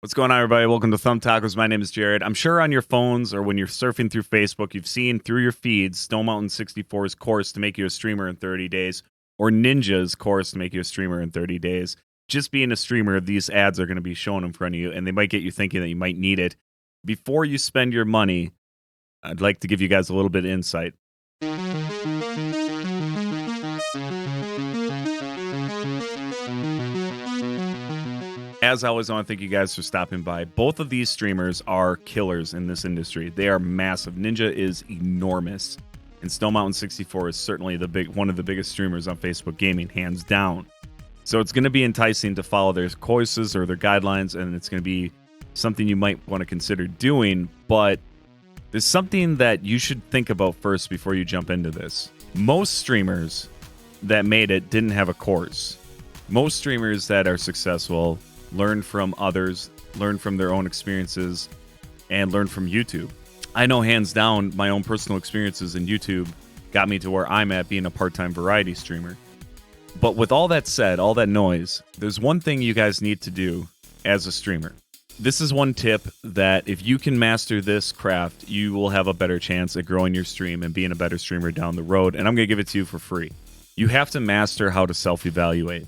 What's going on, everybody? Welcome to Thumb Tacos. My name is Jared. I'm sure on your phones or when you're surfing through Facebook, you've seen through your feeds Stone Mountain 64's course to make you a streamer in 30 days, or Ninja's course to make you a streamer in 30 days. Just being a streamer, these ads are going to be shown in front of you, and they might get you thinking that you might need it. Before you spend your money, I'd like to give you guys a little bit of insight. As always, I want to thank you guys for stopping by. Both of these streamers are killers in this industry. They are massive. Ninja is enormous, and Stone Mountain 64 is certainly one of the biggest streamers on Facebook Gaming, hands down. So it's going to be enticing to follow their courses or their guidelines, and it's going to be something you might want to consider doing. But there's something that you should think about first before you jump into this. Most streamers that made it didn't have a course. Most streamers that are successful learn from others, learn from their own experiences, and learn from YouTube. I know hands down my own personal experiences in YouTube got me to where I'm at being a part-time variety streamer. But with all that said, all that noise, there's one thing you guys need to do as a streamer. This is one tip that if you can master this craft, you will have a better chance at growing your stream and being a better streamer down the road, and I'm going to give it to you for free. You have to master how to self-evaluate.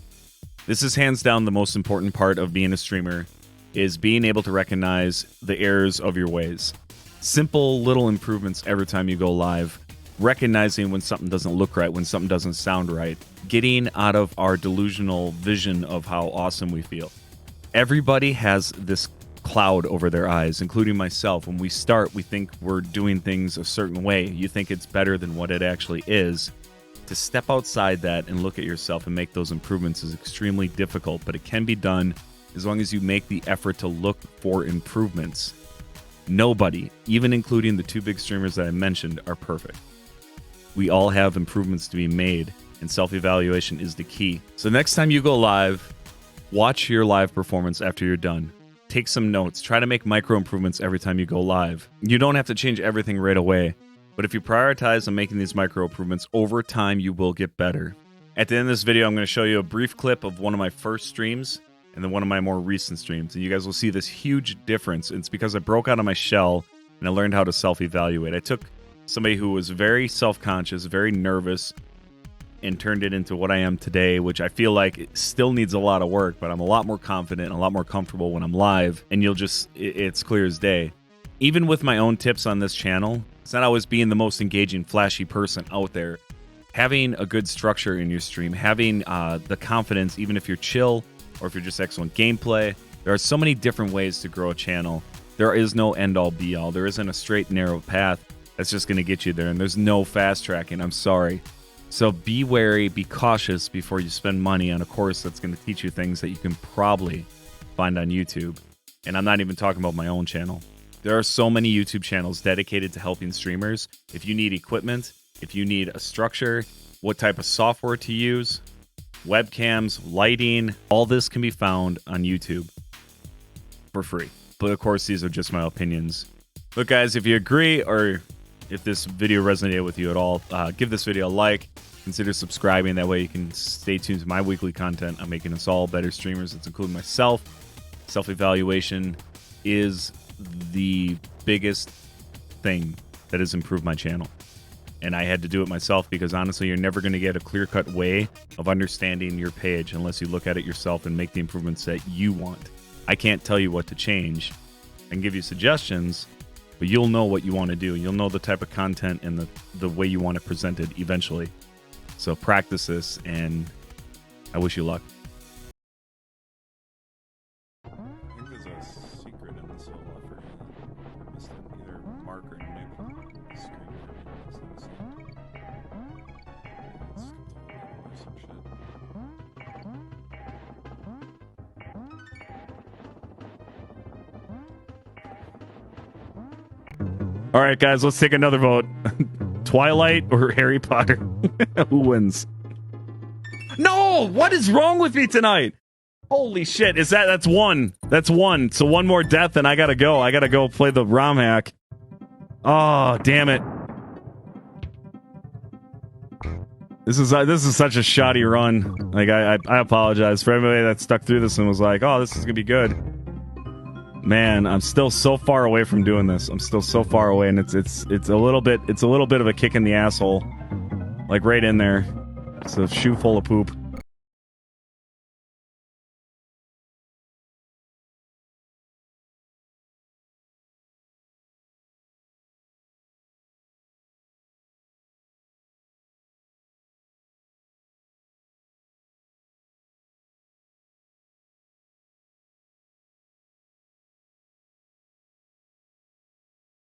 This is hands down the most important part of being a streamer, is being able to recognize the errors of your ways. Simple little improvements every time you go live, recognizing when something doesn't look right, when something doesn't sound right, getting out of our delusional vision of how awesome we feel. Everybody has this cloud over their eyes, including myself. When we start, we think we're doing things a certain way. You think it's better than what it actually is. To step outside that and look at yourself and make those improvements is extremely difficult, but it can be done as long as you make the effort to look for improvements. Nobody, even including the two big streamers that I mentioned, are perfect. We all have improvements to be made, and self-evaluation is the key. So next time you go live, watch your live performance after you're done. Take some notes. Try to make micro improvements every time you go live. You don't have to change everything right away. But if you prioritize on making these micro improvements, over time you will get better. At the end of this video, I'm going to show you a brief clip of one of my first streams and then one of my more recent streams. And you guys will see this huge difference. It's because I broke out of my shell and I learned how to self-evaluate. I took somebody who was very self-conscious, very nervous, and turned it into what I am today, which I feel like it still needs a lot of work, but I'm a lot more confident and a lot more comfortable when I'm live. And it's clear as day. Even with my own tips on this channel, it's not always being the most engaging, flashy person out there. Having a good structure in your stream, having the confidence, even if you're chill or if you're just excellent gameplay. There are so many different ways to grow a channel. There is no end-all, be-all. There isn't a straight, narrow path that's just going to get you there, and there's no fast tracking. I'm sorry. So be wary, be cautious before you spend money on a course that's going to teach you things that you can probably find on YouTube. And I'm not even talking about my own channel. There are so many YouTube channels dedicated to helping streamers. If you need equipment, if you need a structure, what type of software to use, webcams, lighting, all this can be found on YouTube for free. But of course, these are just my opinions. Look, guys, if you agree or if this video resonated with you at all, give this video a like. Consider subscribing. That way you can stay tuned to my weekly content. I'm making us all better streamers. It's including myself. Self-evaluation is the biggest thing that has improved my channel, and I had to do it myself because honestly you're never going to get a clear-cut way of understanding your page unless you look at it yourself and make the improvements that you want. I can't tell you what to change. I can give you suggestions, but you'll know what you want to do. You'll know the type of content and the way you want it presented eventually. So practice this, and I wish you luck. All right, guys, let's take another vote. Twilight or Harry Potter? Who wins? No! What is wrong with me tonight? Holy shit, that's one. That's one. So one more death and I gotta go. I gotta go play the ROM hack. Oh, damn it. This is such a shoddy run. Like I apologize for everybody that stuck through this and was like, oh, this is gonna be good. Man, I'm still so far away from doing this. I'm still so far away, and it's a little bit of a kick in the asshole, like right in there. It's a shoe full of poop.